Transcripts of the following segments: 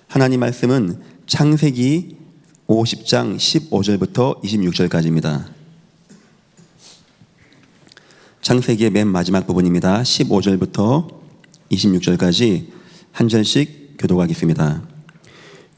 하나님 말씀은 창세기 50장 15절부터 26절까지입니다. 창세기의 맨 마지막 부분입니다. 15절부터 26절까지 한 절씩 교독하겠습니다.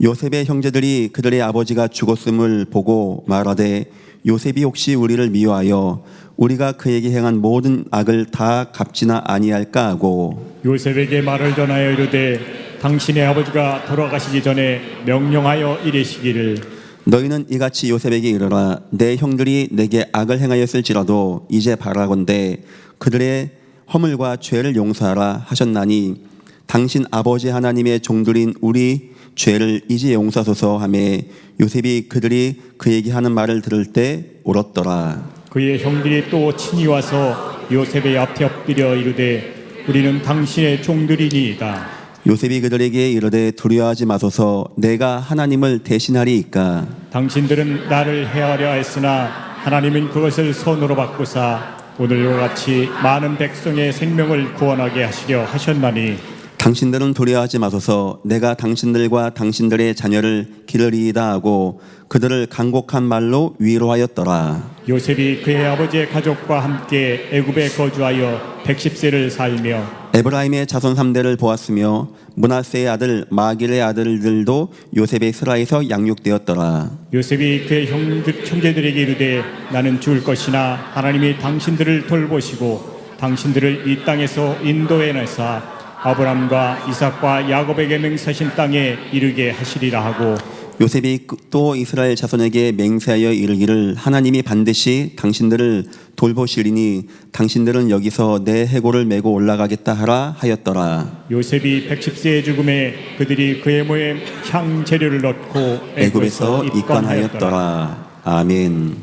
요셉의 형제들이 그들의 아버지가 죽었음을 보고 말하되 요셉이 혹시 우리를 미워하여 우리가 그에게 행한 모든 악을 다 갚지나 아니할까 하고 요셉에게 말을 전하여 이르되 당신의 아버지가 돌아가시기 전에 명령하여 이르시기를 너희는 이같이 요셉에게 이르라 내 형들이 내게 악을 행하였을지라도 이제 바라건대 그들의 허물과 죄를 용서하라 하셨나니 당신 아버지 하나님의 종들인 우리 죄를 이제 용서하소서 하매 요셉이 그들이 그에게 하는 말을 들을 때 울었더라. 그의 형들이 또 친히 와서 요셉의 앞에 엎드려 이르되 우리는 당신의 종들이니이다. 요셉이 그들에게 이르되 두려워하지 마소서 내가 하나님을 대신하리이까. 당신들은 나를 해하려 했으나 하나님은 그것을 선으로 바꾸사 오늘과 같이 많은 백성의 생명을 구원하게 하시려 하셨나니 당신들은 두려워하지 마소서 내가 당신들과 당신들의 자녀를 기르리이다 하고 그들을 간곡한 말로 위로하였더라. 요셉이 그의 아버지의 가족과 함께 애굽에 거주하여 110세를 살며 에브라임의 자손 3대를 보았으며 므낫세의 아들 마길의 아들들도 요셉의 스라에서 양육되었더라. 요셉이 그의 형제들에게 이르되 나는 죽을 것이나 하나님이 당신들을 돌보시고 당신들을 이 땅에서 인도해내사 아브람과 이삭과 야곱에게 맹세하신 땅에 이르게 하시리라 하고 요셉이 또 이스라엘 자손에게 맹세하여 이르기를 하나님이 반드시 당신들을 돌보시리니 당신들은 여기서 내 해골을 메고 올라가겠다 하라 하였더라. 요셉이 110세의 죽음에 그들이 그의 모에 향 재료를 넣고 애굽에서 입관하였더라. 아멘.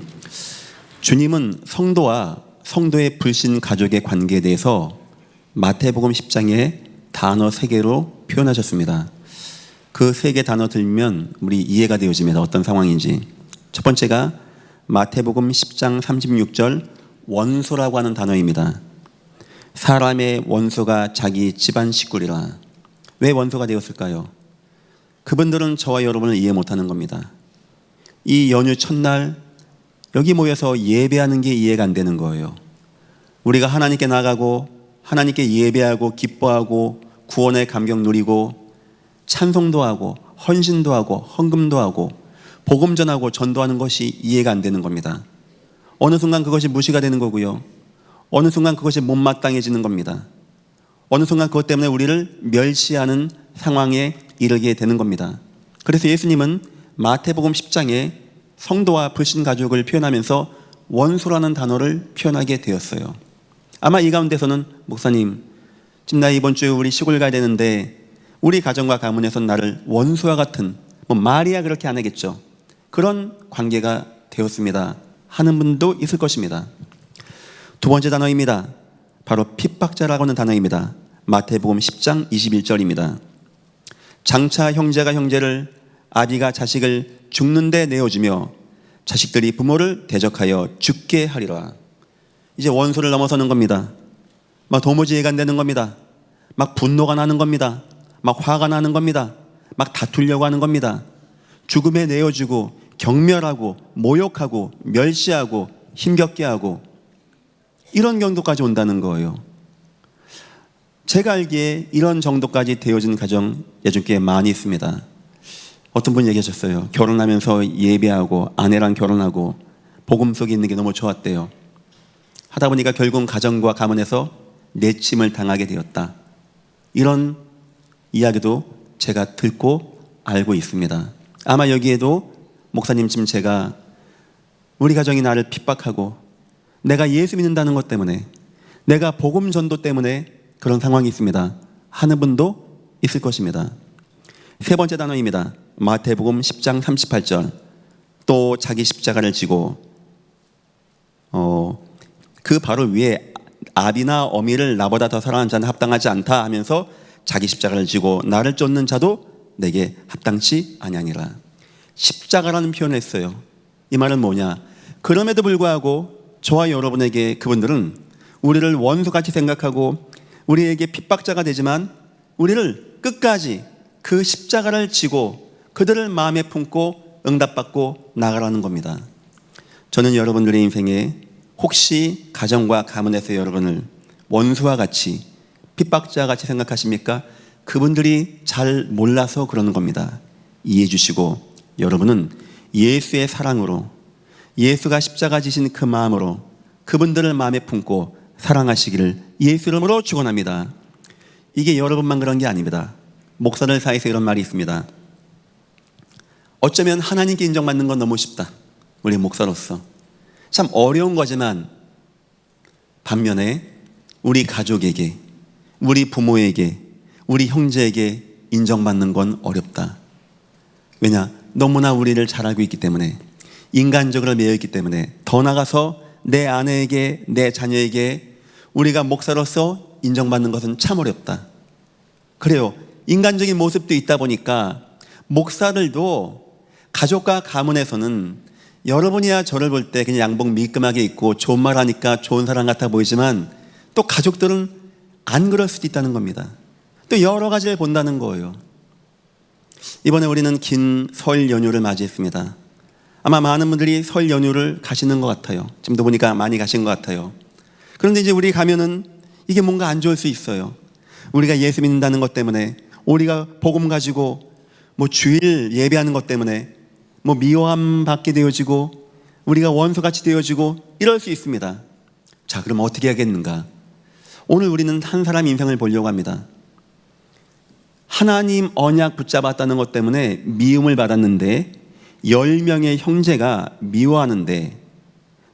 주님은 성도와 성도의 불신 가족의 관계에 대해서 마태복음 10장에 단어 3개로 표현하셨습니다. 그 3개 단어 들면 우리 이해가 되어집니다. 어떤 상황인지. 첫 번째가 마태복음 10장 36절 원수라고 하는 단어입니다. 사람의 원수가 자기 집안 식구리라. 왜 원수가 되었을까요? 그분들은 저와 여러분을 이해 못하는 겁니다. 이 연휴 첫날 여기 모여서 예배하는 게 이해가 안 되는 거예요. 우리가 하나님께 나가고 하나님께 예배하고 기뻐하고 구원의 감격 누리고 찬송도 하고 헌신도 하고 헌금도 하고 복음 전하고 전도하는 것이 이해가 안 되는 겁니다. 어느 순간 그것이 무시가 되는 거고요. 어느 순간 그것이 못마땅해지는 겁니다. 어느 순간 그것 때문에 우리를 멸시하는 상황에 이르게 되는 겁니다. 그래서 예수님은 마태복음 10장에 성도와 불신 가족을 표현하면서 원수라는 단어를 표현하게 되었어요. 아마 이 가운데서는 목사님 지금 나 이번 주에 우리 시골 가야 되는데 우리 가정과 가문에서 나를 원수와 같은 말이야 그렇게 안 하겠죠. 그런 관계가 되었습니다 하는 분도 있을 것입니다. 두 번째 단어입니다. 바로 핍박자라고 하는 단어입니다. 마태복음 10장 21절입니다. 장차 형제가 형제를 아비가 자식을 죽는데 내어주며 자식들이 부모를 대적하여 죽게 하리라. 이제 원수를 넘어서는 겁니다. 막 도무지 이해가 안 되는 겁니다. 막 분노가 나는 겁니다. 막 화가 나는 겁니다. 막 다투려고 하는 겁니다. 죽음에 내어주고 경멸하고 모욕하고 멸시하고 힘겹게 하고 이런 정도까지 온다는 거예요. 제가 알기에 이런 정도까지 되어진 가정 요즘 꽤 많이 있습니다. 어떤 분이 얘기하셨어요. 결혼하면서 예배하고 아내랑 결혼하고 복음 속에 있는 게 너무 좋았대요. 하다 보니까 결국은 가정과 가문에서 내침을 당하게 되었다. 이런 이야기도 제가 듣고 알고 있습니다. 아마 여기에도 목사님 지금 제가 우리 가정이 나를 핍박하고 내가 예수 믿는다는 것 때문에 내가 복음 전도 때문에 그런 상황이 있습니다 하는 분도 있을 것입니다. 세 번째 단어입니다. 마태복음 10장 38절 또 자기 십자가를 지고 그 바로 위에 아비나 어미를 나보다 더 사랑하는 자는 합당하지 않다 하면서 자기 십자가를 지고 나를 쫓는 자도 내게 합당치 아니하니라. 십자가라는 표현을 했어요. 이 말은 뭐냐? 그럼에도 불구하고 저와 여러분에게 그분들은 우리를 원수같이 생각하고 우리에게 핍박자가 되지만 우리를 끝까지 그 십자가를 지고 그들을 마음에 품고 응답받고 나가라는 겁니다. 저는 여러분들의 인생에 혹시 가정과 가문에서 여러분을 원수와 같이 핍박자와 같이 생각하십니까? 그분들이 잘 몰라서 그러는 겁니다. 이해해 주시고 여러분은 예수의 사랑으로, 예수가 십자가 지신 그 마음으로 그분들을 마음에 품고 사랑하시기를 예수 이름으로 축원합니다. 이게 여러분만 그런 게 아닙니다. 목사들 사이에서 이런 말이 있습니다. 어쩌면 하나님께 인정받는 건 너무 쉽다. 우리 목사로서 참 어려운 거지만 반면에 우리 가족에게, 우리 부모에게, 우리 형제에게 인정받는 건 어렵다. 왜냐? 너무나 우리를 잘 알고 있기 때문에, 인간적으로 매여 있기 때문에, 더 나아가서 내 아내에게, 내 자녀에게 우리가 목사로서 인정받는 것은 참 어렵다. 그래요. 인간적인 모습도 있다 보니까 목사들도 가족과 가문에서는 여러분이야 저를 볼 때 그냥 양복 밀끔하게 입고 좋은 말 하니까 좋은 사람 같아 보이지만 또 가족들은 안 그럴 수도 있다는 겁니다. 또 여러 가지를 본다는 거예요. 이번에 우리는 긴 설 연휴를 맞이했습니다. 아마 많은 분들이 설 연휴를 가시는 것 같아요. 지금도 보니까 많이 가신 것 같아요. 그런데 이제 우리 가면은 이게 뭔가 안 좋을 수 있어요. 우리가 예수 믿는다는 것 때문에, 우리가 복음 가지고 뭐 주일 예배하는 것 때문에 뭐 미워함 받게 되어지고 우리가 원수같이 되어지고 이럴 수 있습니다. 자, 그럼 어떻게 하겠는가? 오늘 우리는 한 사람 인생을 보려고 합니다. 하나님 언약 붙잡았다는 것 때문에 미움을 받았는데 10명의 형제가 미워하는데,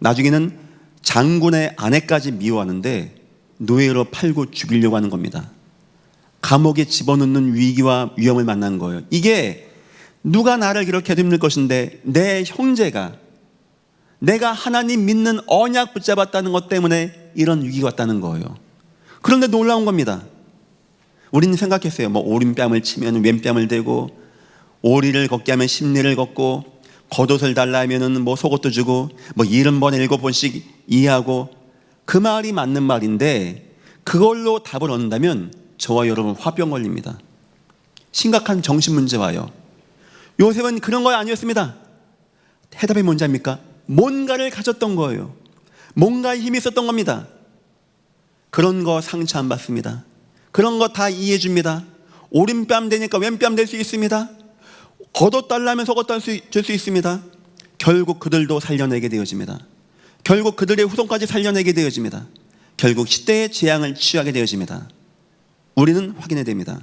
나중에는 장군의 아내까지 미워하는데 노예로 팔고 죽이려고 하는 겁니다. 감옥에 집어넣는 위기와 위험을 만난 거예요. 이게 누가 나를 이렇게 힘들 것인데 내 형제가, 내가 하나님 믿는 언약 붙잡았다는 것 때문에 이런 위기가 왔다는 거예요. 그런데 놀라운 겁니다. 우리는 생각했어요. 뭐 오른뺨을 치면 왼뺨을 대고, 오리를 걷게 하면 십리를 걷고, 겉옷을 달라 하면은 뭐 속옷도 주고, 뭐 70번에 7번씩 이해하고, 그 말이 맞는 말인데 그걸로 답을 얻는다면 저와 여러분 화병 걸립니다. 심각한 정신 문제 와요. 요셉은 그런 거 아니었습니다. 해답이 뭔지 압니까? 뭔가를 가졌던 거예요. 뭔가에 힘이 있었던 겁니다. 그런 거 상처 안 받습니다. 그런 거 다 이해해 줍니다. 오른뺨 되니까 왼뺨 될 수 있습니다. 겉옷 달라면 속옷 줄 수 있습니다. 결국 그들도 살려내게 되어집니다. 결국 그들의 후손까지 살려내게 되어집니다. 결국 시대의 재앙을 취하게 되어집니다. 우리는 확인해야 됩니다.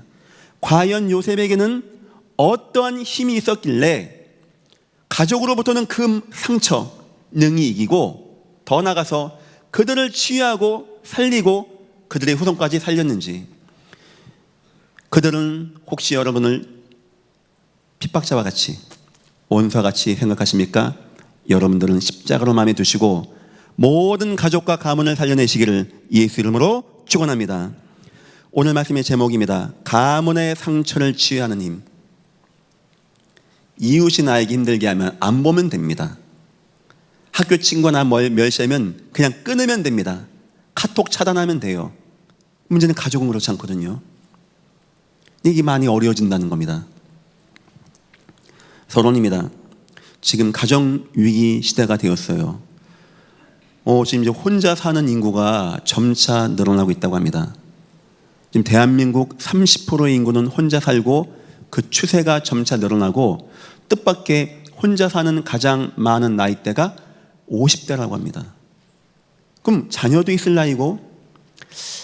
과연 요셉에게는 어떠한 힘이 있었길래 가족으로부터는 그 상처 능히 이기고, 더 나아가서 그들을 치유하고 살리고 그들의 후손까지 살렸는지. 그들은 혹시 여러분을 핍박자와 같이, 원수와 같이 생각하십니까? 여러분들은 십자가로 마음에 두시고 모든 가족과 가문을 살려내시기를 예수 이름으로 축원합니다. 오늘 말씀의 제목입니다. 가문의 상처를 치유하는 힘. 이웃이 나에게 힘들게 하면 안 보면 됩니다. 학교 친구나 멸시하면 그냥 끊으면 됩니다. 카톡 차단하면 돼요. 문제는 가족은 그렇지 않거든요. 이게 많이 어려워진다는 겁니다. 서론입니다. 지금 가정 위기 시대가 되었어요. 지금 이제 혼자 사는 인구가 점차 늘어나고 있다고 합니다. 지금 대한민국 30%의 인구는 혼자 살고 그 추세가 점차 늘어나고, 뜻밖의 혼자 사는 가장 많은 나이대가 50대라고 합니다. 그럼 자녀도 있을 나이고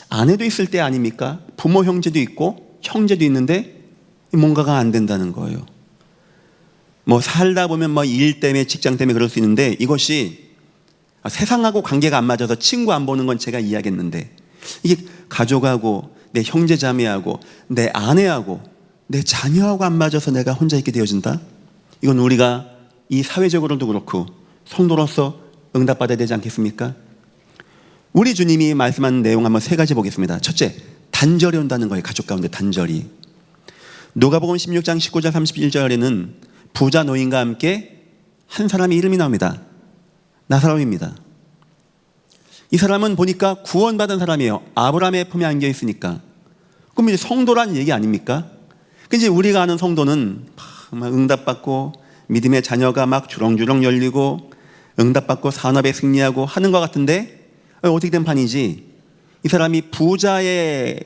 아내도 있을 때 아닙니까? 부모 형제도 있고 형제도 있는데 뭔가가 안 된다는 거예요. 뭐 살다 보면 뭐 일 때문에, 직장 때문에 그럴 수 있는데, 이것이 세상하고 관계가 안 맞아서 친구 안 보는 건 제가 이해하겠는데, 이게 가족하고 내 형제 자매하고 내 아내하고 내 자녀하고 안 맞아서 내가 혼자 있게 되어진다? 이건 우리가 이 사회적으로도 그렇고 성도로서 응답받아야 되지 않겠습니까? 우리 주님이 말씀한 내용 한번 세 가지 보겠습니다. 첫째, 단절이 온다는 거예요. 가족 가운데 단절이. 누가복음 16장 19절 31절에는 부자 노인과 함께 한 사람의 이름이 나옵니다. 나사로입니다. 이 사람은 보니까 구원받은 사람이에요. 아브라함의 품에 안겨 있으니까. 그럼 이제 성도란 얘기 아닙니까? 근데 우리가 아는 성도는 막 응답받고 믿음의 자녀가 막 주렁주렁 열리고 응답받고 산업에 승리하고 하는 것 같은데 어떻게 된 판이지? 이 사람이 부자의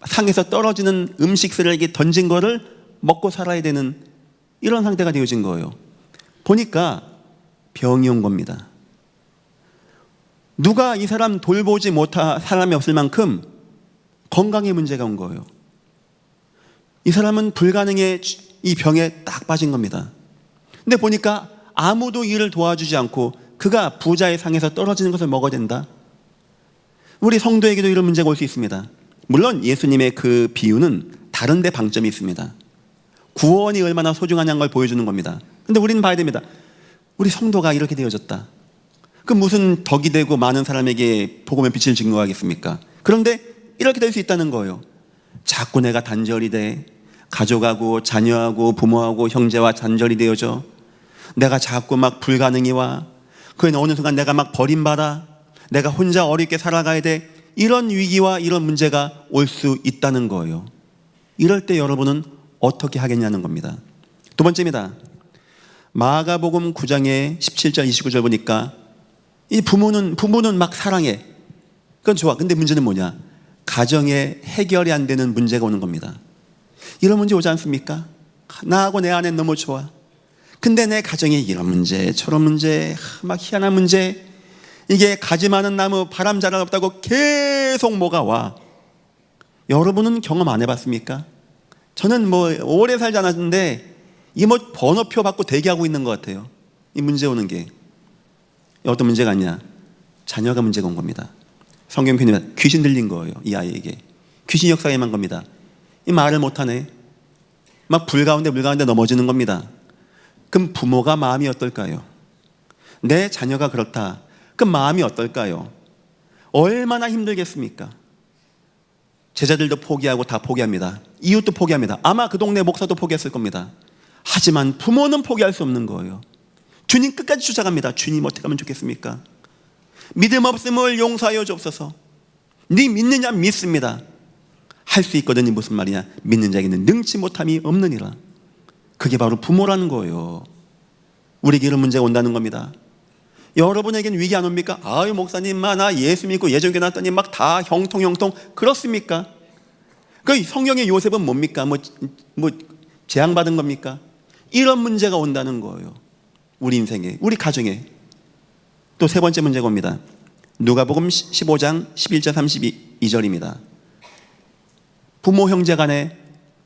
상에서 떨어지는 음식 쓰레기 던진 거를 먹고 살아야 되는 이런 상태가 되어진 거예요. 보니까 병이 온 겁니다. 누가 이 사람 돌보지 못할 사람이 없을 만큼 건강에 문제가 온 거예요. 이 사람은 불가능에 이 병에 딱 빠진 겁니다. 근데 보니까 아무도 이를 도와주지 않고 그가 부자의 상에서 떨어지는 것을 먹어야 된다. 우리 성도에게도 이런 문제가 올 수 있습니다. 물론 예수님의 그 비유는 다른 데 방점이 있습니다. 구원이 얼마나 소중하냐는 걸 보여주는 겁니다. 근데 우리는 봐야 됩니다. 우리 성도가 이렇게 되어졌다. 그 무슨 덕이 되고 많은 사람에게 복음의 빛을 증거하겠습니까? 그런데 이렇게 될 수 있다는 거예요. 자꾸 내가 단절이 돼. 가족하고 자녀하고 부모하고 형제와 단절이 되어져. 내가 자꾸 막 불가능이 와. 그러니 어느 순간 내가 막 버림받아. 내가 혼자 어렵게 살아가야 돼. 이런 위기와 이런 문제가 올 수 있다는 거예요. 이럴 때 여러분은 어떻게 하겠냐는 겁니다. 두 번째입니다. 마가복음 9장의 17절 29절 보니까 이 부모는 막 사랑해. 그건 좋아. 근데 문제는 뭐냐? 가정에 해결이 안 되는 문제가 오는 겁니다. 이런 문제 오지 않습니까? 나하고 내 아내는 너무 좋아. 근데 내 가정에 이런 문제, 저런 문제, 막 희한한 문제, 이게 가지 많은 나무 바람 잘 없다고 계속 뭐가 와. 여러분은 경험 안 해봤습니까? 저는 뭐 오래 살지 않았는데 이 뭐 번호표 받고 대기하고 있는 것 같아요. 이 문제 오는 게 어떤 문제가 아니냐? 자녀가 문제가 온 겁니다. 성경 표현이면 귀신 들린 거예요. 이 아이에게 귀신 역사가 임한 겁니다. 이 말을 못하네. 막 불 가운데 넘어지는 겁니다. 그럼 부모가 마음이 어떨까요? 내 자녀가 그렇다. 그럼 마음이 어떨까요? 얼마나 힘들겠습니까? 제자들도 포기하고 다 포기합니다. 이웃도 포기합니다. 아마 그 동네 목사도 포기했을 겁니다. 하지만 부모는 포기할 수 없는 거예요. 주님 끝까지 쫓아갑니다. 주님 어떻게 하면 좋겠습니까? 믿음 없음을 용서하여 주옵소서. 네 믿느냐? 믿습니다. 할 수 있거든요. 무슨 말이냐? 믿는 자에게는 능치 못함이 없느니라. 그게 바로 부모라는 거예요. 우리에게 이런 문제가 온다는 겁니다. 여러분에게는 위기 안 옵니까? 아유 목사님 나 예수 믿고 예전교회 나왔더니 막 다 형통 그렇습니까? 그 성경의 요셉은 뭡니까? 뭐 재앙받은 겁니까? 이런 문제가 온다는 거예요. 우리 인생에, 우리 가정에. 또 세 번째 문제가 옵니다. 누가복음 15장 11절 32절입니다. 부모 형제 간에,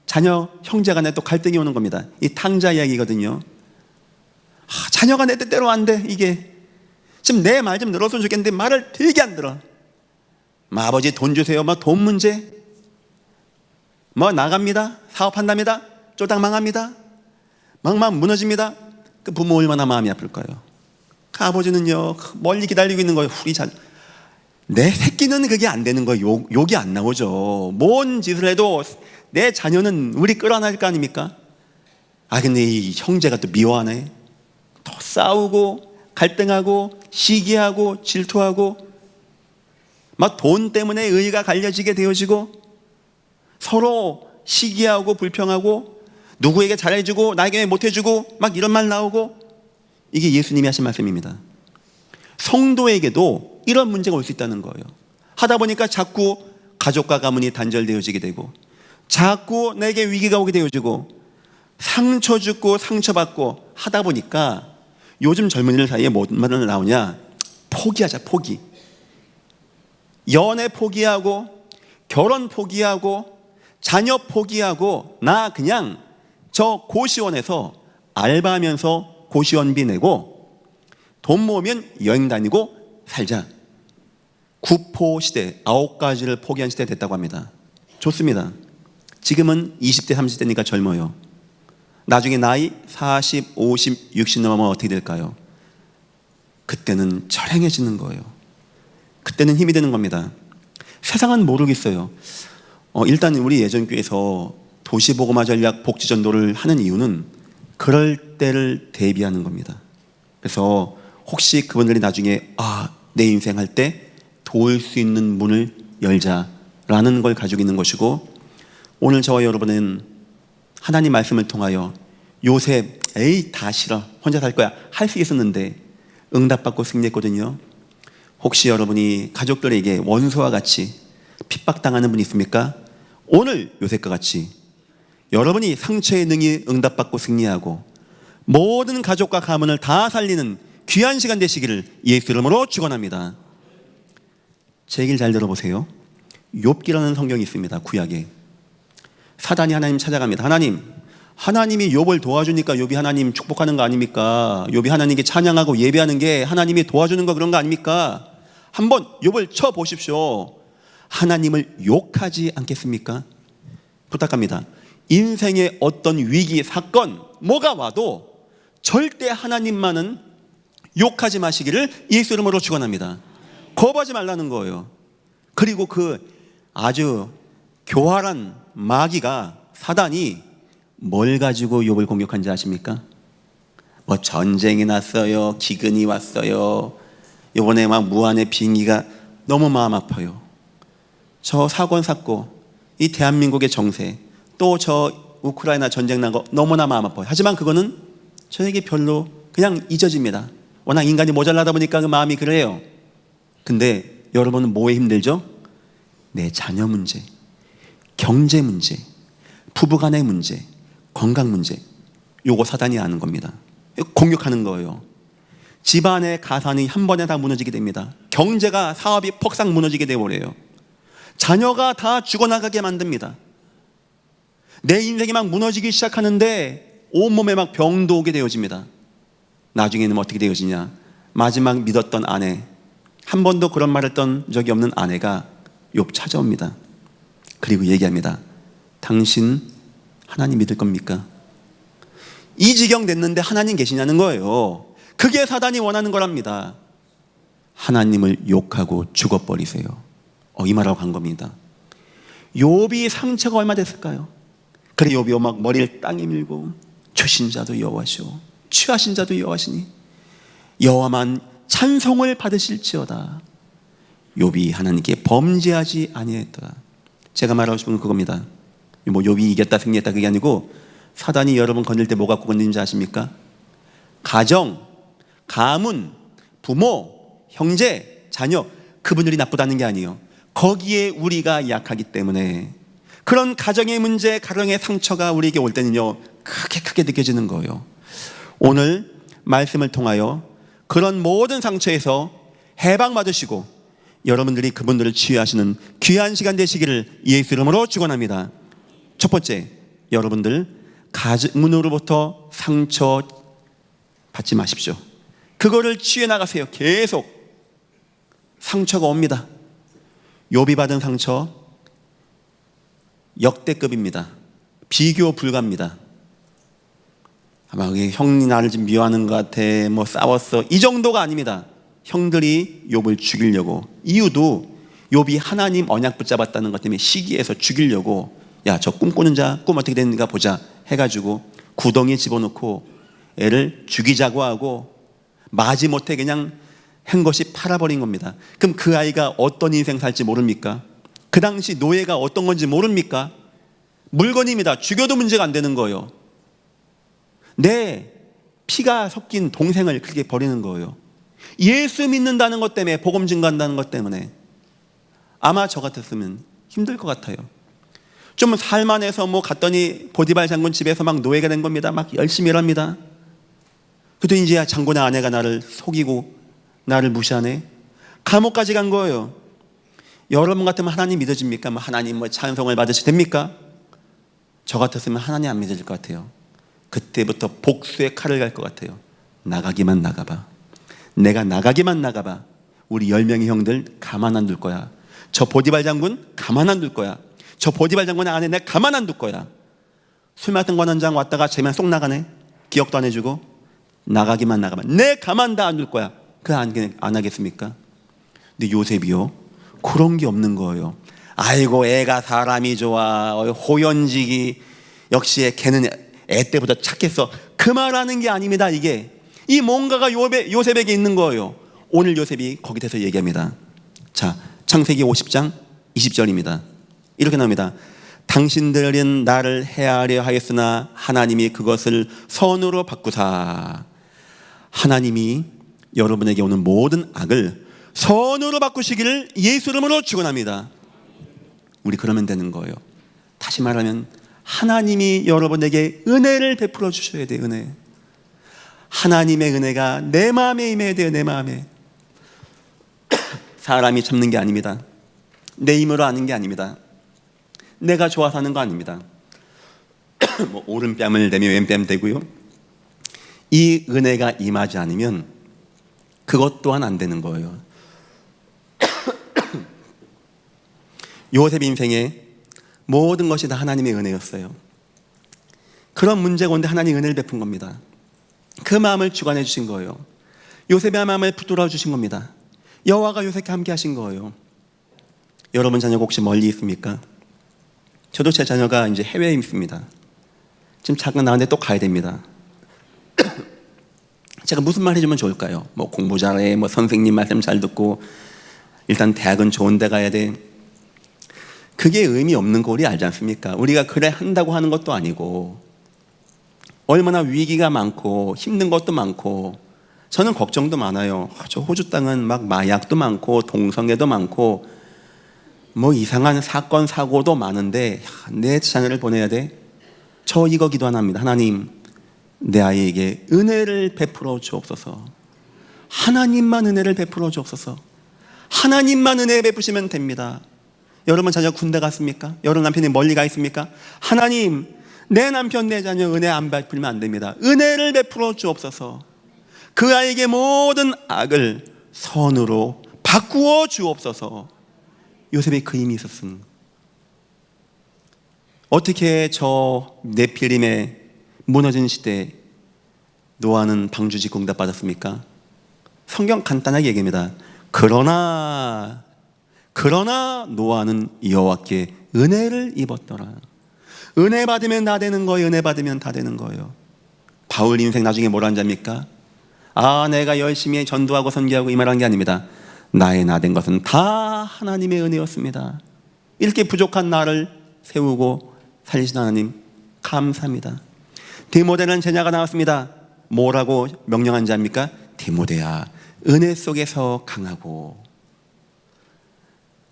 자녀 형제 간에 또 갈등이 오는 겁니다. 이 탕자 이야기거든요. 자녀가 내 뜻대로 안 돼. 이게 지금 내 말 좀 들었으면 좋겠는데 말을 되게 안 들어. 아버지 돈 주세요. 돈 문제. 나갑니다. 사업한답니다. 쪼당 망합니다. 막 무너집니다. 그 부모 얼마나 마음이 아플까요? 그 아버지는요 멀리 기다리고 있는 거예요. 내 새끼는 그게 안 되는 거예요. 욕이 안 나오죠. 뭔 짓을 해도 내 자녀는 우리 끌어낼 거 아닙니까? 근데 이 형제가 또 미워하네. 더 싸우고 갈등하고 시기하고 질투하고 막 돈 때문에 의의가 갈려지게 되어지고 서로 시기하고 불평하고 누구에게 잘해주고 나에게 못해주고 막 이런 말 나오고 이게 예수님이 하신 말씀입니다. 성도에게도 이런 문제가 올 수 있다는 거예요. 하다 보니까 자꾸 가족과 가문이 단절되어지게 되고 자꾸 내게 위기가 오게 되어지고 상처 주고 상처받고 하다 보니까 요즘 젊은이들 사이에 뭔 말을 나오냐? 포기하자, 포기. 연애 포기하고 결혼 포기하고 자녀 포기하고 나 그냥 저 고시원에서 알바하면서 고시원비 내고 돈 모으면 여행 다니고 살자. 구포 시대 9가지를 포기한 시대 됐다고 합니다. 좋습니다. 지금은 20대 30대니까 젊어요. 나중에 나이 40, 50, 60 넘으면 어떻게 될까요? 그때는 철행해지는 거예요. 그때는 힘이 되는 겁니다. 세상은 모르겠어요. 일단 우리 예전교회에서 도시보고마 전략 복지전도를 하는 이유는 그럴 때를 대비하는 겁니다. 그래서 혹시 그분들이 나중에 내 인생 할 때 도울 수 있는 문을 열자라는 걸 가지고 있는 것이고 오늘 저와 여러분은 하나님 말씀을 통하여 요셉 에이 다 싫어 혼자 살 거야 할 수 있었는데 응답받고 승리했거든요. 혹시 여러분이 가족들에게 원수와 같이 핍박당하는 분이 있습니까? 오늘 요셉과 같이 여러분이 상처에 능히 응답받고 승리하고 모든 가족과 가문을 다 살리는 귀한 시간 되시기를 예수 이름으로 축원합니다. 제 얘기를 잘 들어보세요. 욥기라는 성경이 있습니다. 구약에. 사단이 하나님 찾아갑니다. 하나님이 욥을 도와주니까 욥이 하나님 축복하는 거 아닙니까? 욥이 하나님께 찬양하고 예배하는 게 하나님이 도와주는 거 그런 거 아닙니까? 한번 욥을 쳐보십시오. 하나님을 욕하지 않겠습니까? 부탁합니다. 인생의 어떤 위기, 사건, 뭐가 와도 절대 하나님만은 욕하지 마시기를 예수 이름으로 축원합니다. 거부하지 말라는 거예요. 그리고 그 아주 교활한 마귀가 사단이 뭘 가지고 욥을 공격한지 아십니까? 뭐 전쟁이 났어요. 기근이 왔어요. 이번에 막 무한의 빙의가 너무 마음 아파요. 저 사건 샀고 이 대한민국의 정세 또 저 우크라이나 전쟁 난 거 너무나 마음 아파요. 하지만 그거는 저에게 별로 그냥 잊어집니다. 워낙 인간이 모자라다 보니까 그 마음이 그래요. 근데 여러분은 뭐에 힘들죠? 내 자녀 문제, 경제 문제, 부부간의 문제, 건강 문제. 요거 사단이 아는 겁니다. 공격하는 거예요. 집안의 가산이 한 번에 다 무너지게 됩니다. 경제가 사업이 폭삭 무너지게 되어버려요. 자녀가 다 죽어나가게 만듭니다. 내 인생이 막 무너지기 시작하는데 온몸에 막 병도 오게 되어집니다. 나중에는 어떻게 되어지냐? 마지막 믿었던 아내, 한 번도 그런 말을 했던 적이 없는 아내가 욥 찾아옵니다. 그리고 얘기합니다. 당신 하나님 믿을 겁니까? 이 지경 됐는데 하나님 계시냐는 거예요. 그게 사단이 원하는 거랍니다. 하나님을 욕하고 죽어버리세요. 이 말하고 간 겁니다. 욥이 상처가 얼마 됐을까요? 그래 욥이 막 머리를 땅에 밀고 주신 자도 여호와시오 취하신 자도 여호와시니 여호와만 찬송을 받으실지어다. 욥이 하나님께 범죄하지 아니했더라. 제가 말하고 싶은 건 그겁니다. 뭐 욥이 이겼다 승리했다 그게 아니고 사단이 여러분 건들 때 뭐 갖고 건드는지 아십니까? 가정, 가문, 부모, 형제, 자녀 그분들이 나쁘다는 게 아니에요. 거기에 우리가 약하기 때문에 그런 가정의 문제, 가정의 상처가 우리에게 올 때는요 크게 느껴지는 거예요. 오늘 말씀을 통하여 그런 모든 상처에서 해방받으시고 여러분들이 그분들을 치유하시는 귀한 시간 되시기를 예수 이름으로 축원합니다. 첫 번째, 여러분들 가문으로부터 상처 받지 마십시오. 그거를 치유해 나가세요. 계속 상처가 옵니다. 욥이 받은 상처 역대급입니다. 비교 불가입니다. 아마 형이 나를 지금 미워하는 것 같아, 뭐 싸웠어, 이 정도가 아닙니다. 형들이 욥을 죽이려고, 이유도 욥이 하나님 언약 붙잡았다는 것 때문에 시기해서 죽이려고, 야 저 꿈꾸는 자 꿈 어떻게 되는가 보자 해가지고 구덩이에 집어넣고 애를 죽이자고 하고 마지못해 그냥 한 것이 팔아버린 겁니다. 그럼 그 아이가 어떤 인생 살지 모릅니까? 그 당시 노예가 어떤 건지 모릅니까? 물건입니다. 죽여도 문제가 안 되는 거예요. 내 피가 섞인 동생을 그렇게 버리는 거예요. 예수 믿는다는 것 때문에, 복음 증거한다는 것 때문에. 아마 저 같았으면 힘들 것 같아요. 좀 살만해서 뭐 갔더니 보디발 장군 집에서 막 노예가 된 겁니다. 막 열심히 일합니다. 그래도 이제 장군의 아내가 나를 속이고 나를 무시하네. 감옥까지 간 거예요. 여러분 같으면 하나님 믿어집니까? 뭐 하나님 뭐 찬송을 받으시 됩니까? 저 같았으면 하나님 안 믿어질 것 같아요. 그때부터 복수의 칼을 갈 것 같아요. 나가기만 나가봐. 내가 나가기만 나가봐. 우리 10명의 형들 가만 안 둘 거야. 저 보디발 장군 가만 안 둘 거야. 저 보디발 장군의 아내 내가 가만 안 둘 거야. 술 맡은 관원장 왔다가 쟤만 쏙 나가네. 기억도 안 해주고. 나가기만 나가봐. 내 가만 다 안 둘 거야. 그거 안 하겠습니까? 근데 요셉이요, 그런 게 없는 거예요. 아이고 애가 사람이 좋아, 호연지기, 역시 걔는 애 때보다 착했어. 그 말하는 게 아닙니다. 이게 이 뭔가가 요셉에게 있는 거예요. 오늘 요셉이 거기 대해서 얘기합니다. 자, 창세기 50장 20절입니다. 이렇게 나옵니다. 당신들은 나를 해하려 하였으나 하나님이 그것을 선으로 바꾸사. 하나님이 여러분에게 오는 모든 악을 선으로 바꾸시기를 예수 이름으로 축원합니다. 우리 그러면 되는 거예요. 다시 말하면 하나님이 여러분에게 은혜를 베풀어 주셔야 돼요. 은혜. 하나님의 은혜가 내 마음에 임해야 돼요. 내 마음에. 사람이 참는 게 아닙니다. 내 힘으로 하는 게 아닙니다. 내가 좋아서 하는 거 아닙니다. 뭐 오른뺨을 대며 왼뺨 대고요. 이 은혜가 임하지 않으면 그것 또한 안 되는 거예요. 요셉 인생에 모든 것이 다 하나님의 은혜였어요. 그런 문제가 온데 하나님이 은혜를 베푼 겁니다. 그 마음을 주관해 주신 거예요. 요셉의 마음을 붙들어 주신 겁니다. 여호와가 요셉과 함께 하신 거예요. 여러분 자녀가 혹시 멀리 있습니까? 저도 제 자녀가 이제 해외에 있습니다. 지금 잠깐 나왔는데 또 가야 됩니다. 제가 무슨 말 해주면 좋을까요? 뭐 공부 잘해, 뭐 선생님 말씀 잘 듣고 일단 대학은 좋은 데 가야 돼. 그게 의미 없는 거 우리 알지 않습니까? 우리가 그래 한다고 하는 것도 아니고 얼마나 위기가 많고 힘든 것도 많고 저는 걱정도 많아요. 저 호주 땅은 막 마약도 많고 동성애도 많고 뭐 이상한 사건 사고도 많은데 내 자녀를 보내야 돼? 저 이거 기도 안 합니다. 하나님, 내 아이에게 은혜를 베풀어 주옵소서. 하나님만 은혜를 베풀어 주옵소서. 하나님만 은혜 베푸시면 됩니다. 여러분 자녀 군대 갔습니까? 여러분 남편이 멀리 가 있습니까? 하나님, 내 남편 내 자녀 은혜 안 베풀면 안 됩니다. 은혜를 베풀어 주옵소서. 그 아이에게 모든 악을 선으로 바꾸어 주옵소서. 요셉의 그 힘이 있었습니다. 어떻게 저 네필림의 무너진 시대에 노아는 방주직 응답 받았습니까? 성경 간단하게 얘기합니다. 그러나 노아는 여호와께 은혜를 입었더라. 은혜 받으면 다 되는 거예요. 은혜 받으면 다 되는 거예요. 바울 인생 나중에 뭐라는 자입니까? 내가 열심히 전도하고 선교하고 이 말한 게 아닙니다. 나의 나 된 것은 다 하나님의 은혜였습니다. 이렇게 부족한 나를 세우고 살리신 하나님 감사합니다. 디모데는 제자가 나왔습니다. 뭐라고 명령한 자입니까? 디모데야, 은혜 속에서 강하고.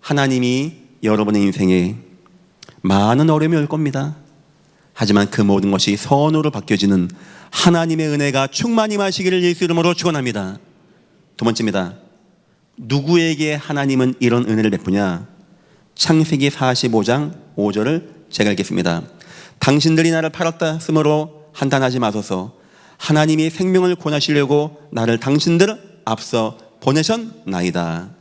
하나님이 여러분의 인생에 많은 어려움이 올 겁니다. 하지만 그 모든 것이 선으로 바뀌어지는 하나님의 은혜가 충만히 마시기를 예수 이름으로 축원합니다. 두 번째입니다. 누구에게 하나님은 이런 은혜를 베푸냐? 창세기 45장 5절을 제가 읽겠습니다. 당신들이 나를 팔았다 쓰므로 한탄하지 마소서. 하나님이 생명을 권하시려고 나를 당신들 앞서 보내셨나이다.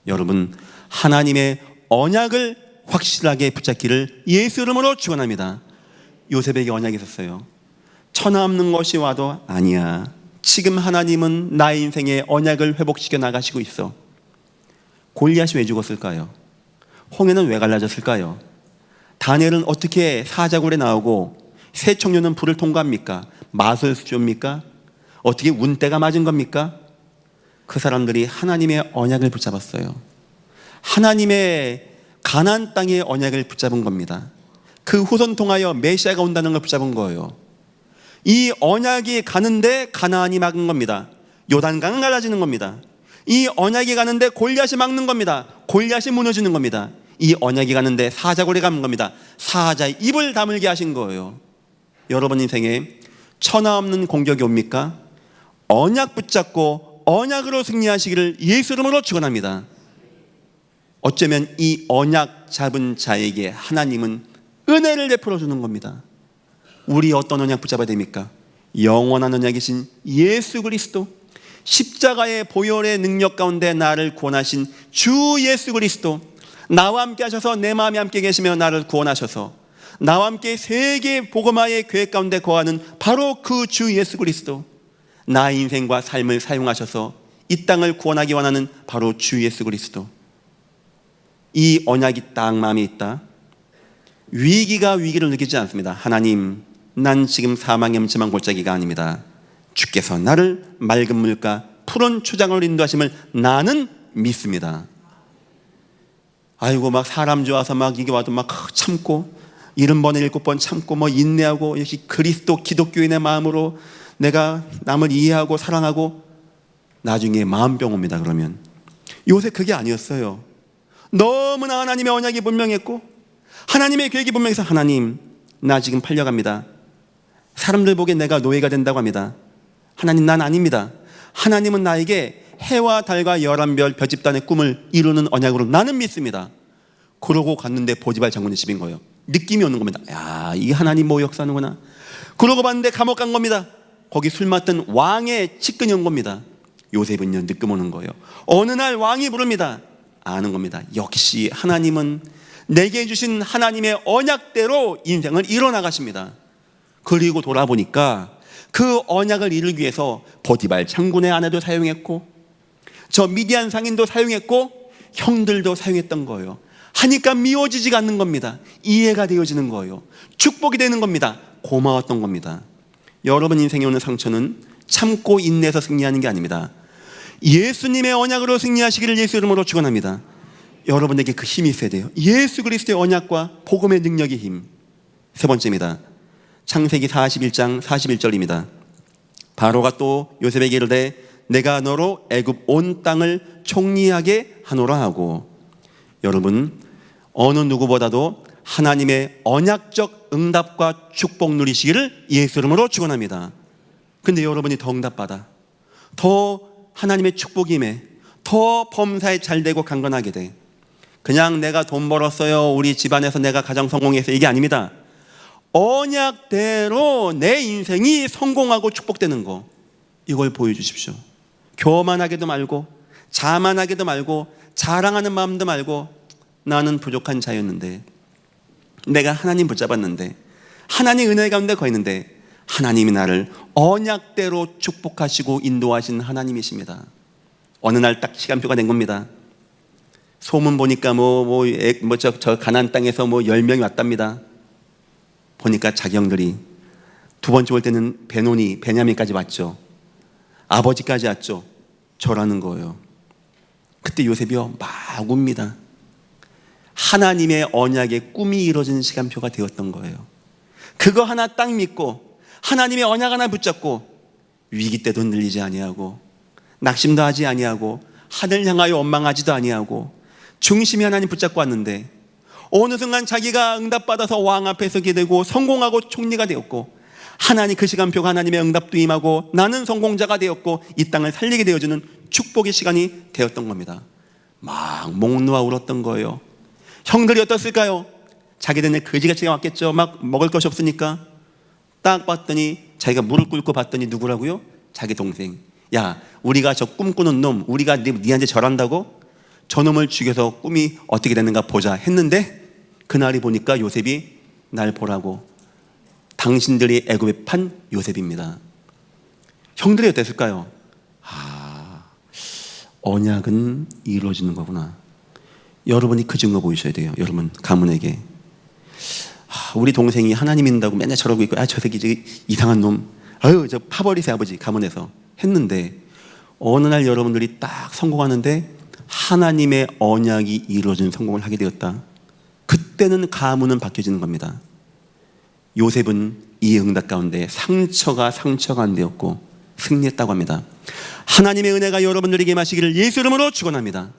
여러분, 하나님의 언약을 확실하게 붙잡기를 예수 이름으로 축원합니다. 요셉에게 언약이 있었어요. 천하 없는 것이 와도 아니야. 지금 하나님은 나의 인생에 언약을 회복시켜 나가시고 있어. 골리앗이 왜 죽었을까요? 홍해는 왜 갈라졌을까요? 다니엘은 어떻게 사자굴에 나오고 새 청년은 불을 통과합니까? 마술수조입니까? 어떻게 운때가 맞은 겁니까? 그 사람들이 하나님의 언약을 붙잡았어요. 하나님의 가나안 땅의 언약을 붙잡은 겁니다. 그 후손 통하여 메시아가 온다는 걸 붙잡은 거예요. 이 언약이 가는데 가나안이 막은 겁니다. 요단강은 갈라지는 겁니다. 이 언약이 가는데 골리앗이 막는 겁니다. 골리앗이 무너지는 겁니다. 이 언약이 가는데 사자굴이 가는 겁니다. 사자의 입을 다물게 하신 거예요. 여러분 인생에 천하 없는 공격이 옵니까? 언약 붙잡고 언약으로 승리하시기를 예수 이름으로 축원합니다. 어쩌면 이 언약 잡은 자에게 하나님은 은혜를 베풀어 주는 겁니다. 우리 어떤 언약 붙잡아야 됩니까? 영원한 언약이신 예수 그리스도, 십자가의 보혈의 능력 가운데 나를 구원하신 주 예수 그리스도, 나와 함께 하셔서 내 마음에 함께 계시며 나를 구원하셔서 나와 함께 세계 복음화의 계획 가운데 거하는 바로 그 주 예수 그리스도, 나의 인생과 삶을 사용하셔서 이 땅을 구원하기 원하는 바로 주 예수 그리스도. 이 언약이 딱 마음에 있다. 위기가 위기를 느끼지 않습니다. 하나님, 난 지금 사망의 음침한 골짜기가 아닙니다. 주께서 나를 맑은 물가 푸른 초장으로 인도하심을 나는 믿습니다. 아이고 막 사람 좋아서 막 이게 와도 막 참고 70번에 7번 참고 인내하고 역시 그리스도 기독교인의 마음으로 내가 남을 이해하고 사랑하고 나중에 마음병 옵니다. 그러면 요셉 그게 아니었어요. 너무나 하나님의 언약이 분명했고 하나님의 계획이 분명해서 하나님 나 지금 팔려갑니다. 사람들 보기엔 내가 노예가 된다고 합니다. 하나님 난 아닙니다. 하나님은 나에게 해와 달과 11별 별집단의 꿈을 이루는 언약으로 나는 믿습니다. 그러고 갔는데 보디발 장군의 집인 거예요. 느낌이 오는 겁니다. 야, 이 하나님 뭐 역사하는구나. 그러고 봤는데 감옥 간 겁니다. 거기 술 맡은 왕의 측근이 온 겁니다. 요셉은요 느낌 오는 거예요. 어느 날 왕이 부릅니다. 아는 겁니다. 역시 하나님은 내게 주신 하나님의 언약대로 인생을 이뤄나가십니다. 그리고 돌아보니까 그 언약을 이루기 위해서 보디발 장군의 아내도 사용했고 저 미디안 상인도 사용했고 형들도 사용했던 거예요. 하니까 미워지지가 않는 겁니다. 이해가 되어지는 거예요. 축복이 되는 겁니다. 고마웠던 겁니다. 여러분 인생에 오는 상처는 참고 인내해서 승리하는 게 아닙니다. 예수님의 언약으로 승리하시기를 예수 이름으로 축원합니다. 여러분에게 그 힘이 있어야 돼요. 예수 그리스도의 언약과 복음의 능력의 힘. 세 번째입니다. 창세기 41장 41절입니다. 바로가 또 요셉에게 이르되 내가 너로 애굽 온 땅을 총리하게 하노라 하고, 여러분 어느 누구보다도 하나님의 언약적 응답과 축복 누리시기를 예수 이름으로 축원합니다. 근데 여러분이 더 응답받아, 더 하나님의 축복이 임해, 더 범사에 잘되고 강건하게 돼. 그냥 내가 돈 벌었어요, 우리 집안에서 내가 가정 성공해서, 이게 아닙니다. 언약대로 내 인생이 성공하고 축복되는 거, 이걸 보여주십시오. 교만하게도 말고 자만하게도 말고 자랑하는 마음도 말고, 나는 부족한 자였는데, 내가 하나님 붙잡았는데, 하나님 은혜 가운데 거했는데 하나님이 나를 언약대로 축복하시고 인도하신 하나님이십니다. 어느 날 딱 시간표가 된 겁니다. 소문 보니까 저 가나안 땅에서 10명이 왔답니다. 보니까 자기 형들이 두 번째 올 때는 베냐민까지 왔죠. 아버지까지 왔죠. 저라는 거예요. 그때 요셉이요 막 웁니다. 하나님의 언약의 꿈이 이루어진 시간표가 되었던 거예요. 그거 하나 딱 믿고 하나님의 언약 하나 붙잡고 위기 때도 흔들리지 아니하고 낙심도 하지 아니하고 하늘 향하여 원망하지도 아니하고 중심이 하나님 붙잡고 왔는데, 어느 순간 자기가 응답받아서 왕 앞에 서게 되고 성공하고 총리가 되었고, 하나님 그 시간표가 하나님의 응답도 임하고 나는 성공자가 되었고 이 땅을 살리게 되어주는 축복의 시간이 되었던 겁니다. 막 목 놓아 울었던 거예요. 형들이 어떻을까요? 자기들은 거지같이 왔겠죠. 막 먹을 것이 없으니까. 딱 봤더니 자기가 무릎 꿇고 봤더니 누구라고요? 자기 동생. 야, 우리가 저 꿈꾸는 놈, 우리가 니한테 절한다고? 저 놈을 죽여서 꿈이 어떻게 되는가 보자 했는데, 그날이 보니까 요셉이 날 보라고, 당신들이 애굽에 판 요셉입니다. 형들이 어땠을까요? 언약은 이루어지는 거구나. 여러분이 그 증거 보이셔야 돼요. 여러분 가문에게 우리 동생이 하나님 믿는다고 맨날 저러고 있고, 저 새끼 이상한 놈, 저 파버리세 아버지 가문에서 했는데, 어느 날 여러분들이 딱 성공하는데 하나님의 언약이 이루어진 성공을 하게 되었다. 그때는 가문은 바뀌어지는 겁니다. 요셉은 이 응답 가운데 상처가 안 되었고 승리했다고 합니다. 하나님의 은혜가 여러분들에게 임하시기를 예수 이름으로 축원합니다.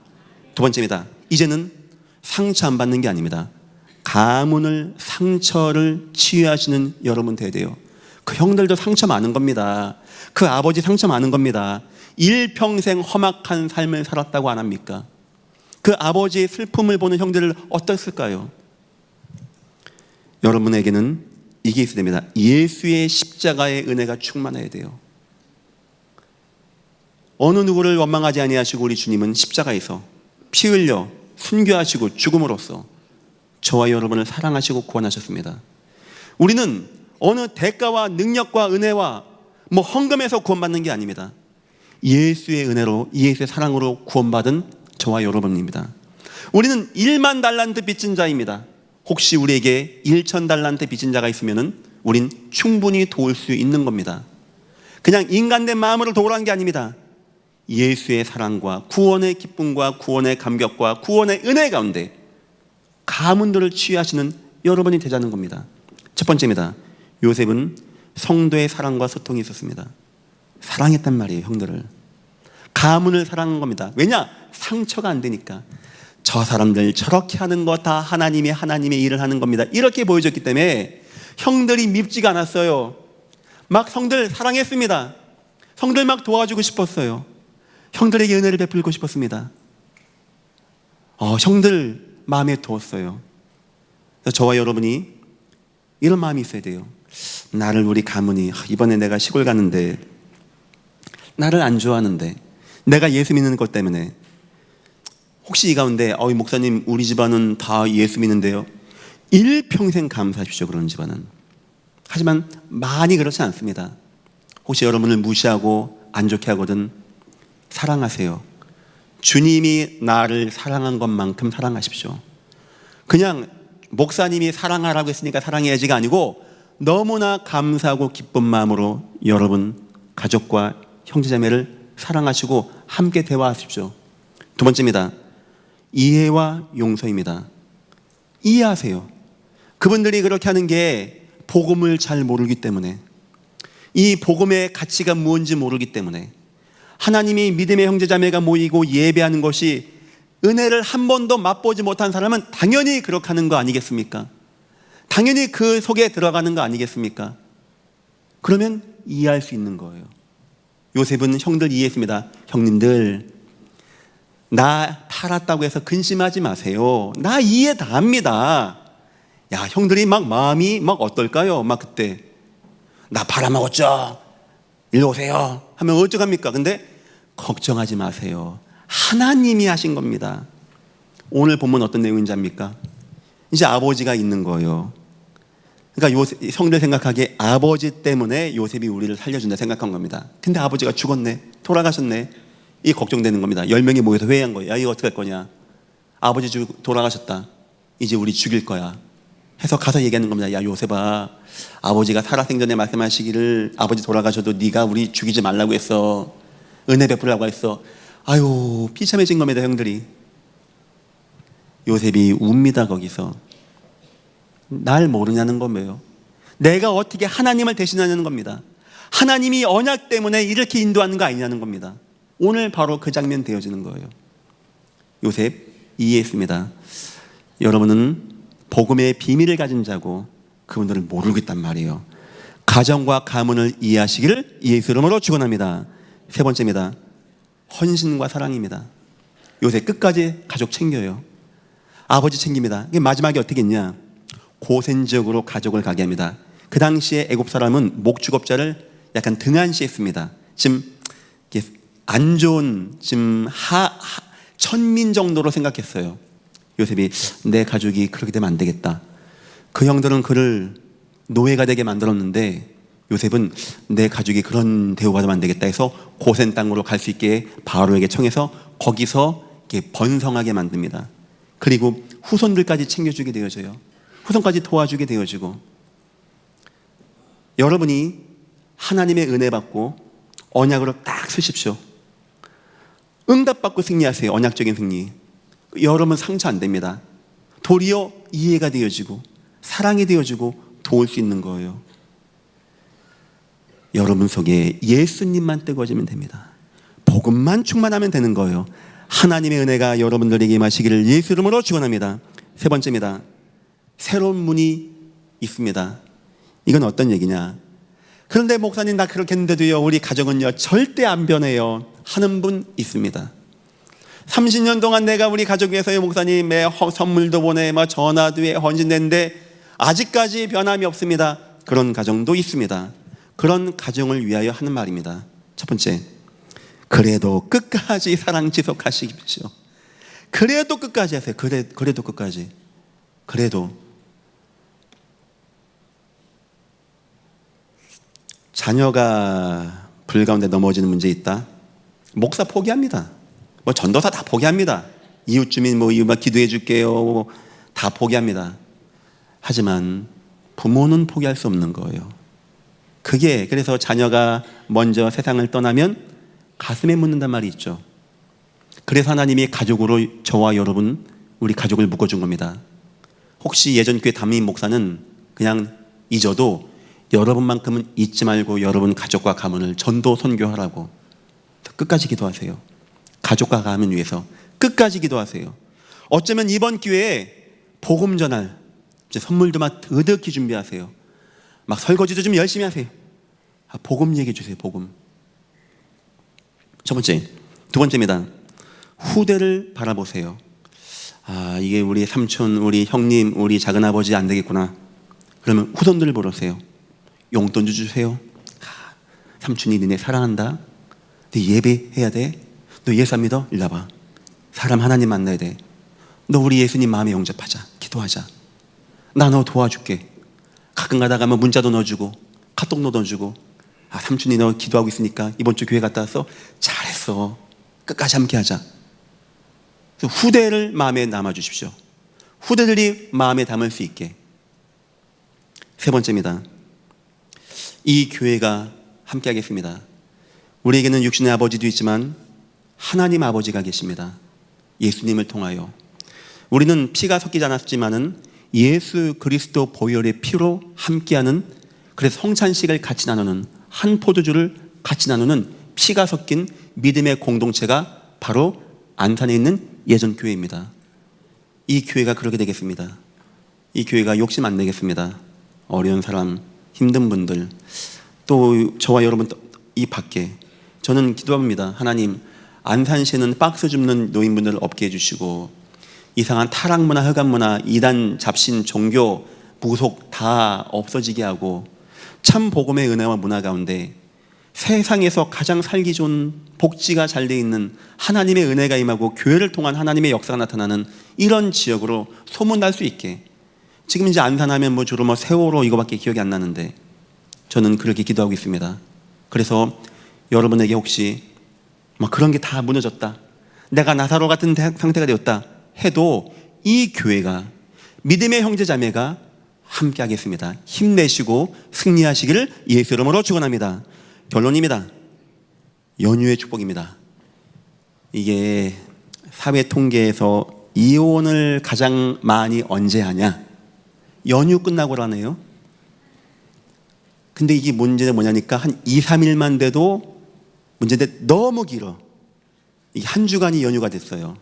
두 번째입니다. 이제는 상처 안 받는 게 아닙니다. 가문을, 상처를 치유하시는 여러분 돼야 돼요. 그 형들도 상처 많은 겁니다. 그 아버지 상처 많은 겁니다. 일평생 험악한 삶을 살았다고 안 합니까? 그 아버지의 슬픔을 보는 형들을 어떻을까요? 여러분에게는 이게 있어야 됩니다. 예수의 십자가의 은혜가 충만해야 돼요. 어느 누구를 원망하지 아니하시고 우리 주님은 십자가에서 피 흘려 순교하시고 죽음으로써 저와 여러분을 사랑하시고 구원하셨습니다. 우리는 어느 대가와 능력과 은혜와 헌금에서 구원받는 게 아닙니다. 예수의 은혜로, 예수의 사랑으로 구원받은 저와 여러분입니다. 우리는 1만 달란트 빚진 자입니다. 혹시 우리에게 1천 달란트 빚진 자가 있으면 우린 충분히 도울 수 있는 겁니다. 그냥 인간된 마음으로 도우라는 게 아닙니다. 예수의 사랑과 구원의 기쁨과 구원의 감격과 구원의 은혜 가운데 가문들을 치유하시는 여러분이 되자는 겁니다. 첫 번째입니다. 요셉은 성도의 사랑과 소통이 있었습니다. 사랑했단 말이에요, 형들을. 가문을 사랑한 겁니다. 왜냐? 상처가 안 되니까. 저 사람들 저렇게 하는 거 다 하나님의 일을 하는 겁니다. 이렇게 보여줬기 때문에 형들이 밉지가 않았어요. 막 성들 사랑했습니다. 성들 막 도와주고 싶었어요. 형들에게 은혜를 베풀고 싶었습니다. 형들 마음에 두었어요. 저와 여러분이 이런 마음이 있어야 돼요. 나를 우리 가문이 이번에 내가 시골 가는데 나를 안 좋아하는데 내가 예수 믿는 것 때문에 혹시 이 가운데 목사님 우리 집안은 다 예수 믿는데요. 일평생 감사하십시오. 그런 집안은. 하지만 많이 그렇지 않습니다. 혹시 여러분을 무시하고 안 좋게 하거든 사랑하세요. 주님이 나를 사랑한 것만큼 사랑하십시오. 그냥 목사님이 사랑하라고 했으니까 사랑해야지가 아니고 너무나 감사하고 기쁜 마음으로 여러분 가족과 형제자매를 사랑하시고 함께 대화하십시오. 두 번째입니다. 이해와 용서입니다. 이해하세요. 그분들이 그렇게 하는 게 복음을 잘 모르기 때문에, 이 복음의 가치가 무엇인지 모르기 때문에, 하나님이 믿음의 형제자매가 모이고 예배하는 것이 은혜를 한 번도 맛보지 못한 사람은 당연히 그렇게 하는 거 아니겠습니까? 당연히 그 속에 들어가는 거 아니겠습니까? 그러면 이해할 수 있는 거예요. 요셉은 형들 이해했습니다. 형님들, 나 팔았다고 해서 근심하지 마세요. 나 이해 다 합니다. 야, 형들이 막 마음이 막 어떨까요? 막 그때 나 팔아먹었죠? 일로 오세요 하면 어쩌갑니까? 근데 걱정하지 마세요. 하나님이 하신 겁니다. 오늘 본문 어떤 내용인지 압니까? 이제 아버지가 있는 거예요. 그러니까 성들 생각하기에 아버지 때문에 요셉이 우리를 살려준다 생각한 겁니다. 근데 아버지가 죽었네, 돌아가셨네, 이 걱정되는 겁니다. 10명이 모여서 회의한 거예요. 야, 이거 어떻게 할 거냐? 아버지 돌아가셨다, 이제 우리 죽일 거야 해서 가서 얘기하는 겁니다. 야, 요셉아, 아버지가 살아생전에 말씀하시기를 아버지 돌아가셔도 네가 우리 죽이지 말라고 했어, 은혜 베풀라고 했어. 아유, 비참해진 겁니다. 형들이. 요셉이 웁니다. 거기서 날 모르냐는 거예요. 내가 어떻게 하나님을 대신하냐는 겁니다. 하나님이 언약 때문에 이렇게 인도하는 거 아니냐는 겁니다. 오늘 바로 그 장면 되어지는 거예요. 요셉 이해했습니다. 여러분은 복음의 비밀을 가진 자고 그분들을 모르고 있단 말이에요. 가정과 가문을 이해하시기를 예수 이름으로 축원합니다. 세 번째입니다. 헌신과 사랑입니다. 요새 끝까지 가족 챙겨요. 아버지 챙깁니다. 이게 마지막에 어떻게 했냐? 고센지역으로 가족을 가게 합니다. 그 당시에 애굽 사람은 목축업자를 약간 등한시했습니다. 지금 안 좋은 지금 천민 정도로 생각했어요. 요셉이 내 가족이 그렇게 되면 안 되겠다. 그 형들은 그를 노예가 되게 만들었는데 요셉은 내 가족이 그런 대우받으면 안 되겠다 해서 고센 땅으로 갈 수 있게 바로에게 청해서 거기서 이렇게 번성하게 만듭니다. 그리고 후손들까지 챙겨주게 되어져요. 후손까지 도와주게 되어지고, 여러분이 하나님의 은혜 받고 언약으로 딱 서십시오. 응답받고 승리하세요. 언약적인 승리. 여러분 상처 안 됩니다. 도리어 이해가 되어지고 사랑이 되어지고 도울 수 있는 거예요. 여러분 속에 예수님만 뜨거워지면 됩니다. 복음만 충만하면 되는 거예요. 하나님의 은혜가 여러분들에게 임하시기를 예수 이름으로 축원합니다. 세 번째입니다. 새로운 문이 있습니다. 이건 어떤 얘기냐? 그런데 목사님, 나 그렇게 했는데도요 우리 가정은요 절대 안 변해요 하는 분 있습니다. 30년 동안 내가 우리 가족 위해서요 목사님 선물도 보내, 전화도 해, 헌신했는데 아직까지 변함이 없습니다. 그런 가정도 있습니다. 그런 가정을 위하여 하는 말입니다. 첫 번째, 그래도 끝까지 사랑 지속하십시오. 그래도 끝까지 하세요. 그래도 끝까지. 그래도 자녀가 불 가운데 넘어지는 문제 있다? 목사 포기합니다. 전도사 다 포기합니다. 이웃 주민 기도해 줄게요. 다 포기합니다. 하지만 부모는 포기할 수 없는 거예요. 그래서 자녀가 먼저 세상을 떠나면 가슴에 묻는단 말이 있죠. 그래서 하나님이 가족으로 저와 여러분, 우리 가족을 묶어준 겁니다. 혹시 예전 교회 담임 목사는 그냥 잊어도 여러분만큼은 잊지 말고 여러분 가족과 가문을 전도 선교하라고 끝까지 기도하세요. 가족과 가문 위해서 끝까지 기도하세요. 어쩌면 이번 기회에 복음 전할 이제 선물도 막 드득히 준비하세요. 막 설거지도 좀 열심히 하세요. 복음 얘기해 주세요. 복음. 첫 번째. 두 번째입니다. 후대를 바라보세요. 이게 우리 삼촌, 우리 형님, 우리 작은아버지 안 되겠구나. 그러면 후손들을 보러세요. 용돈도 주세요. 삼촌이 니네 사랑한다. 너 예배해야 돼. 너 예수 안 믿어? 일로 와봐. 사람 하나님 만나야 돼. 너 우리 예수님 마음에 영접하자. 기도하자. 나 너 도와줄게. 가끔 가다 가면 문자도 넣어주고 카톡도 넣어주고. 삼촌이 너 기도하고 있으니까 이번 주 교회 갔다 왔어? 잘했어. 끝까지 함께 하자. 후대를 마음에 남아주십시오. 후대들이 마음에 담을 수 있게. 세 번째입니다. 이 교회가 함께 하겠습니다. 우리에게는 육신의 아버지도 있지만 하나님 아버지가 계십니다. 예수님을 통하여 우리는 피가 섞이지 않았지만은 예수 그리스도 보혈의 피로 함께하는, 그래서 성찬식을 같이 나누는, 한 포도주를 같이 나누는 피가 섞인 믿음의 공동체가 바로 안산에 있는 예전교회입니다. 이 교회가 그렇게 되겠습니다. 이 교회가 욕심 안 내겠습니다. 어려운 사람, 힘든 분들, 또 저와 여러분 이 밖에 저는 기도합니다. 하나님, 안산시에는 박스 줍는 노인분들을 없게 해주시고 이상한 타락문화, 흑암문화, 이단, 잡신, 종교, 무속 다 없어지게 하고 참 복음의 은혜와 문화 가운데 세상에서 가장 살기 좋은 복지가 잘 돼 있는 하나님의 은혜가 임하고 교회를 통한 하나님의 역사가 나타나는 이런 지역으로 소문날 수 있게. 지금 이제 안산하면 주로 세월호 이거밖에 기억이 안 나는데 저는 그렇게 기도하고 있습니다. 그래서 여러분에게 혹시 그런 게 다 무너졌다, 내가 나사로 같은 상태가 되었다 해도 이 교회가, 믿음의 형제자매가 함께 하겠습니다. 힘내시고 승리하시기를 예수 이름으로 축원합니다. 결론입니다. 연휴의 축복입니다. 이게 사회 통계에서 이혼을 가장 많이 언제 하냐? 연휴 끝나고라네요. 근데 이게 문제는 뭐냐니까 한 2, 3일만 돼도 문제인데 너무 길어. 이게 한 주간이 연휴가 됐어요.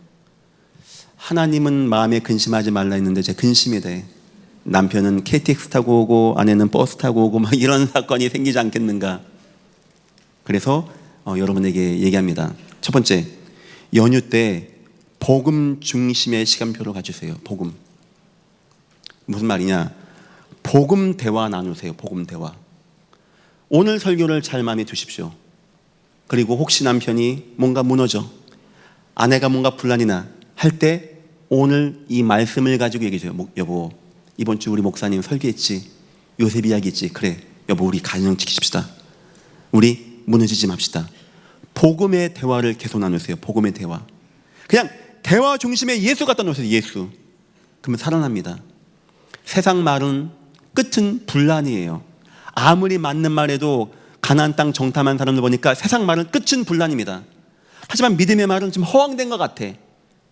하나님은 마음에 근심하지 말라 했는데 제 근심이 돼. 남편은 KTX 타고 오고 아내는 버스 타고 오고 이런 사건이 생기지 않겠는가. 그래서 여러분에게 얘기합니다. 첫 번째, 연휴 때 복음 중심의 시간표를 가지세요. 복음. 무슨 말이냐? 복음 대화 나누세요. 복음 대화. 오늘 설교를 잘 마음에 두십시오. 그리고 혹시 남편이 뭔가 무너져, 아내가 뭔가 분란이나 할 때 오늘 이 말씀을 가지고 얘기해줘요. 여보, 이번 주 우리 목사님 설교했지? 요셉 이야기 있지? 그래, 여보, 우리 가정 지키십시다. 우리 무너지지 맙시다. 복음의 대화를 계속 나누세요. 복음의 대화. 그냥 대화 중심에 예수 갖다 놓으세요. 예수. 그러면 살아납니다. 세상 말은 끝은 분란이에요. 아무리 맞는 말에도 가나안 땅 정탐한 사람들 보니까 세상 말은 끝은 분란입니다. 하지만 믿음의 말은 좀 허황된 것 같아.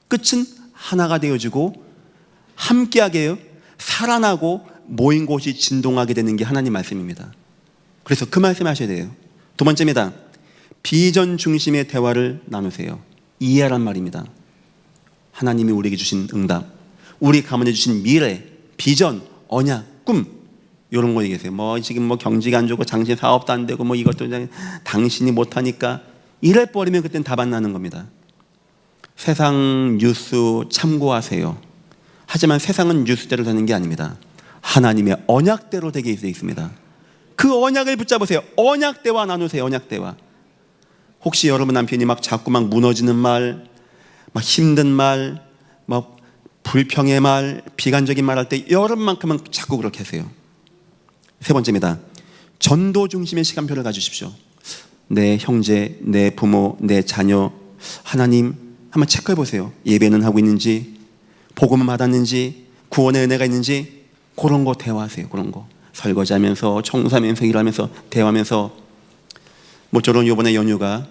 끝은 하나가 되어지고 함께하게 해요. 살아나고 모인 곳이 진동하게 되는 게 하나님 말씀입니다. 그래서 그 말씀 하셔야 돼요. 두 번째입니다. 비전 중심의 대화를 나누세요. 이해하란 말입니다. 하나님이 우리에게 주신 응답, 우리 가문에 주신 미래, 비전, 언약, 꿈, 이런 거 얘기하세요. 지금 경제가 안 좋고 장신 사업도 안 되고 이것도 당신이 못하니까 이래버리면 그땐 답 안 나는 겁니다. 세상 뉴스 참고하세요. 하지만 세상은 뉴스대로 되는 게 아닙니다. 하나님의 언약대로 되게 있습니다. 그 언약을 붙잡으세요. 언약대화 나누세요. 언약대화. 혹시 여러분 남편이 자꾸 무너지는 말, 힘든 말, 불평의 말, 비관적인 말 할 때 여러분만큼은 자꾸 그렇게 하세요. 세 번째입니다. 전도 중심의 시간표를 가지십시오. 내 형제, 내 부모, 내 자녀, 하나님 한번 체크해 보세요. 예배는 하고 있는지, 복음은 받았는지, 구원의 은혜가 있는지, 그런 거 대화하세요. 그런 거 설거지하면서, 청소하면서, 일하면서, 대화하면서. 모쪼록 이번에 연휴가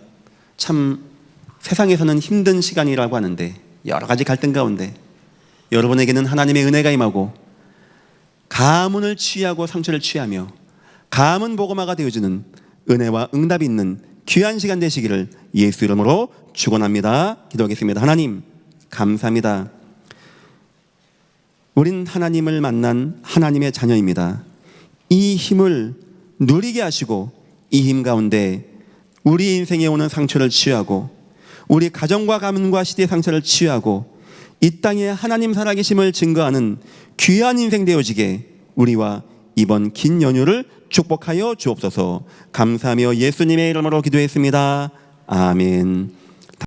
참 세상에서는 힘든 시간이라고 하는데 여러 가지 갈등 가운데 여러분에게는 하나님의 은혜가 임하고 가문을 취하고 상처를 취하며 가문 복음화가 되어주는 은혜와 응답이 있는 귀한 시간 되시기를 예수 이름으로 축원합니다. 기도하겠습니다. 하나님 감사합니다. 우린 하나님을 만난 하나님의 자녀입니다. 이 힘을 누리게 하시고 이 힘 가운데 우리 인생에 오는 상처를 치유하고 우리 가정과 가문과 시대의 상처를 치유하고 이 땅에 하나님 살아계심을 증거하는 귀한 인생 되어지게 우리와 이번 긴 연휴를 축복하여 주옵소서. 감사하며 예수님의 이름으로 기도했습니다. 아멘.